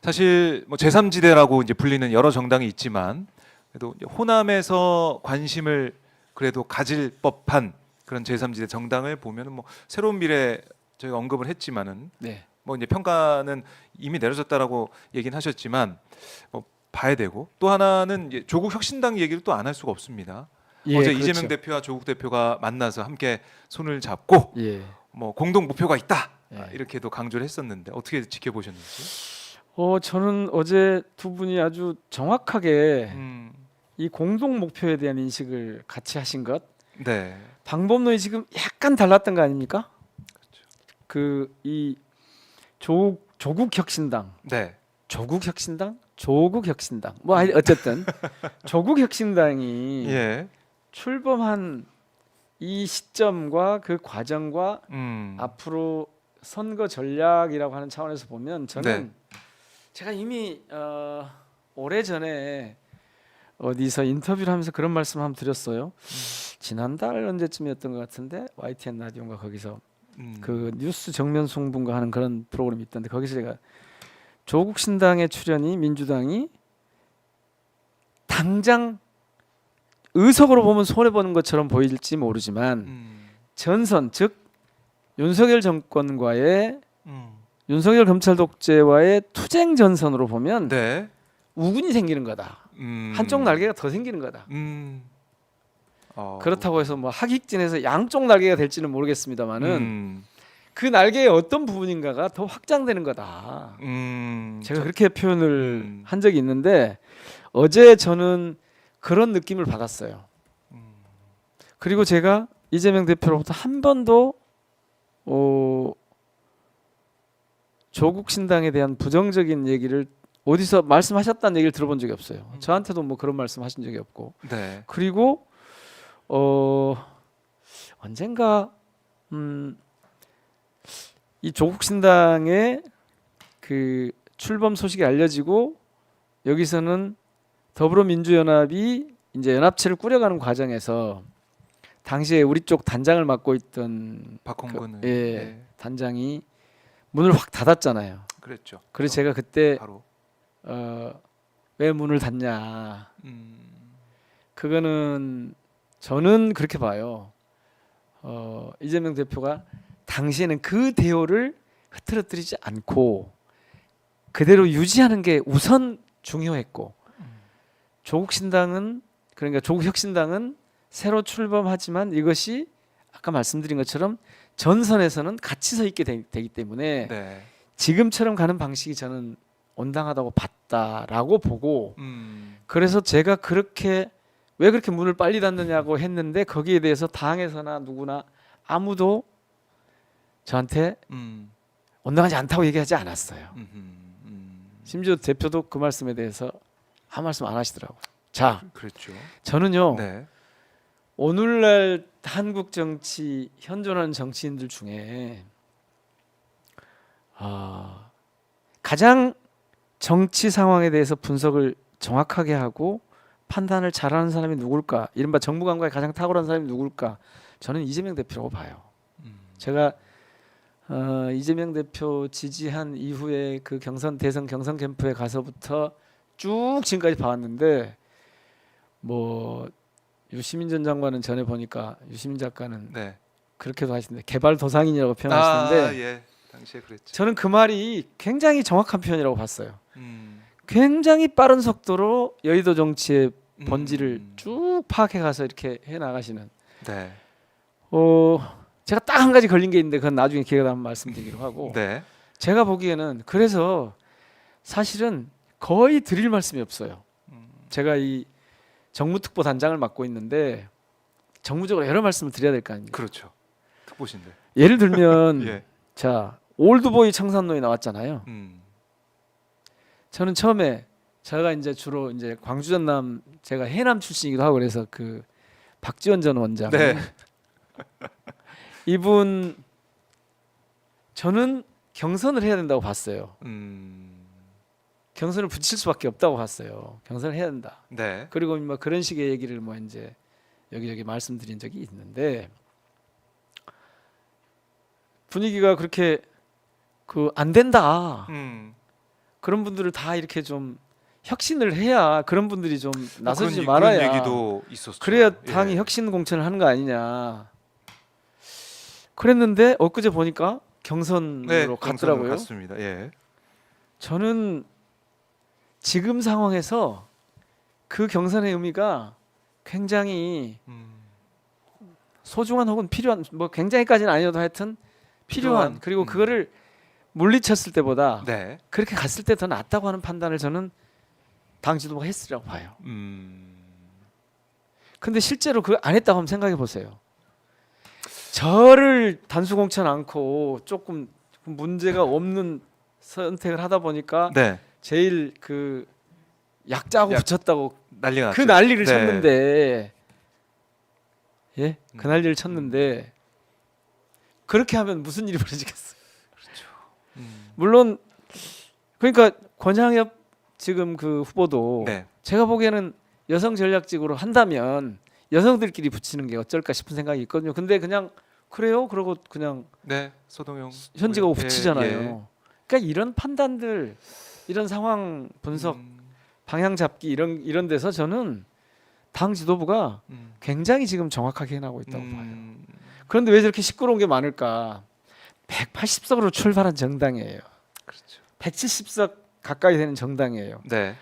사실 뭐 제3지대라고 이제 불리는 여러 정당이 있지만 그래도 호남에서 관심을 그래도 가질 법한 그런 제3지대 정당을 보면은 뭐 새로운 미래 저희가 언급을 했지만은 네. 뭐 이제 평가는 이미 내려졌다라고 얘기는 하셨지만 뭐 봐야 되고 또 하나는 이제 조국 혁신당 얘기를 또 안 할 수가 없습니다. 예, 어제 그렇죠. 이재명 대표와 조국 대표가 만나서 함께 손을 잡고 예. 뭐 공동 목표가 있다 예. 이렇게도 강조를 했었는데 어떻게 지켜보셨는지? 저는 어제 두 분이 아주 정확하게 음, 이 공동 목표에 대한 인식을 같이 하신 것. 네, 방법론이 지금 약간 달랐던 거 아닙니까? 그렇죠. 그 이 조국 혁신당, 네, 조국 혁신당, 조국 혁신당. 뭐 어쨌든 조국 혁신당이 예, 출범한 이 시점과 그 과정과 앞으로 선거 전략이라고 하는 차원에서 보면 저는 네. 제가 이미 오래전에 어디서 인터뷰를 하면서 그런 말씀을 한번 드렸어요. 지난달 언제쯤이었던 것 같은데 YTN 라디오인가 거기서 그 뉴스 정면 송분가 하는 그런 프로그램이 있던데 거기서 제가 조국 신당의 출연이 민주당이 당장 의석으로 보면 손해 보는 것처럼 보일지 모르지만 전선 즉 윤석열 정권과의 윤석열 검찰 독재와의 투쟁 전선으로 보면 네, 우군이 생기는 거다. 한쪽 날개가 더 생기는 거다. 그렇다고 해서 뭐 하객진에서 양쪽 날개가 될지는 모르겠습니다만은 그 날개의 어떤 부분인가가 더 확장되는 거다. 제가 그렇게 표현을 한 적이 있는데 어제 저는 그런 느낌을 받았어요. 그리고 제가 이재명 대표로부터 한 번도 조국 신당에 대한 부정적인 얘기를 어디서 말씀하셨다는 얘기를 들어본 적이 없어요. 저한테도 뭐 그런 말씀하신 적이 없고. 네, 그리고 언젠가 이 조국 신당의 그 출범 소식이 알려지고 여기서는 더불어민주연합이 이제 연합체를 꾸려가는 과정에서 당시에 우리 쪽 단장을 맡고 있던 박홍근 단장이 문을 확 닫았잖아요. 그랬죠. 그래서 제가 그때 바로 왜 문을 닫냐? 그거는 저는 그렇게 봐요. 이재명 대표가 당시에는 그 대우를 흐트러뜨리지 않고 그대로 유지하는 게 우선 중요했고 조국 신당은 그러니까 조국 혁신당은 새로 출범하지만 이것이 아까 말씀드린 것처럼 전선에서는 같이 서 있게 되기 때문에 네. 지금처럼 가는 방식이 저는 온당하다고 봤다라고 보고 그래서 제가 그렇게 왜 그렇게 문을 빨리 닫느냐고 했는데 거기에 대해서 당에서나 누구나 아무도 저한테 온당하지 않다고 얘기하지 않았어요. 심지어 대표도 그 말씀에 대해서 아무 말씀 안 하시더라고요. 자, 그렇죠. 저는요. 네. 오늘날 한국 정치 현존하는 정치인들 중에 가장 정치 상황에 대해서 분석을 정확하게 하고 판단을 잘하는 사람이 누굴까? 이른바 정부 감각이 가장 탁월한 사람이 누굴까? 저는 이재명 대표라고 봐요. 제가 이재명 대표 지지한 이후에 그 대선 경선 캠프에 가서부터 쭉 지금까지 봐왔는데 뭐 유시민 전 장관은 전에 보니까 유시민 작가는 네. 그렇게도 하시는데 개발도상인이라고 표현하시는데 예. 당시에 그랬죠. 저는 그 말이 굉장히 정확한 표현이라고 봤어요. 굉장히 빠른 속도로 여의도 정치의 본질을 쭉 파악해 가서 이렇게 해 나가시는. 네. 제가 딱 한 가지 걸린 게 있는데 그건 나중에 기회가 되면 말씀드리기로 하고. 네. 제가 보기에는 그래서 사실은 거의 드릴 말씀이 없어요. 제가 이 정무특보 단장을 맡고 있는데 정무적으로 여러 말씀을 드려야 될 거 아닙니까? 그렇죠. 특보신데. 예를 들면 예. 자 올드보이 청산로에 나왔잖아요. 저는 처음에 제가 이제 주로 이제 광주 전남 제가 해남 출신이기도 하고 그래서 그 박지원 전 원장 네. 이분 저는 경선을 해야 된다고 봤어요. 경선을 붙일 수밖에 없다고 봤어요. 경선을 해야 된다. 네. 그리고 뭐 그런 식의 얘기를 뭐 이제 여기저기 말씀드린 적이 있는데 분위기가 그렇게 그 안 된다. 그런 분들을 다 이렇게 좀 혁신을 해야 그런 분들이 좀 나서지 그런 말아야 얘기도 있었죠. 그래야 당이 예. 혁신 공천을 하는 거 아니냐. 그랬는데 엊그제 보니까 경선으로 네, 갔더라고요. 갔습니다. 예. 저는 지금 상황에서 그 경선의 의미가 굉장히 소중한 혹은 필요한 뭐 굉장히까지는 아니어도 하여튼 필요한 그리고 그거를 물리쳤을 때보다 네. 그렇게 갔을 때 더 낫다고 하는 판단을 저는 당 지도부가 했으라고 봐요. 근데 실제로 그 안 했다고 한번 생각해 보세요. 저를 단수 공천 않고 조금 문제가 없는 선택을 하다 보니까 네. 제일 그 약자고 약- 붙였다고 난리가 났죠. 그 난리를 네. 쳤는데 예? 그 난리를 쳤는데 그렇게 하면 무슨 일이 벌어지겠어요? 물론 그러니까 권양엽 지금 그 후보도 네. 제가 보기에는 여성 전략직으로 한다면 여성들끼리 붙이는 게 어쩔까 싶은 생각이 있거든요. 근데 그냥 그래요? 그러고 그냥 네. 소동영 현직하고 예, 붙이잖아요. 예. 그러니까 이런 판단들, 이런 상황 분석, 방향 잡기 이런 데서 저는 당 지도부가 굉장히 지금 정확하게 해나가고 있다고 봐요. 그런데 왜 저렇게 시끄러운 게 많을까? 180석으로 출발한 정당이에요. 그렇죠. 170석 가까이 되는 정당이에요. 네.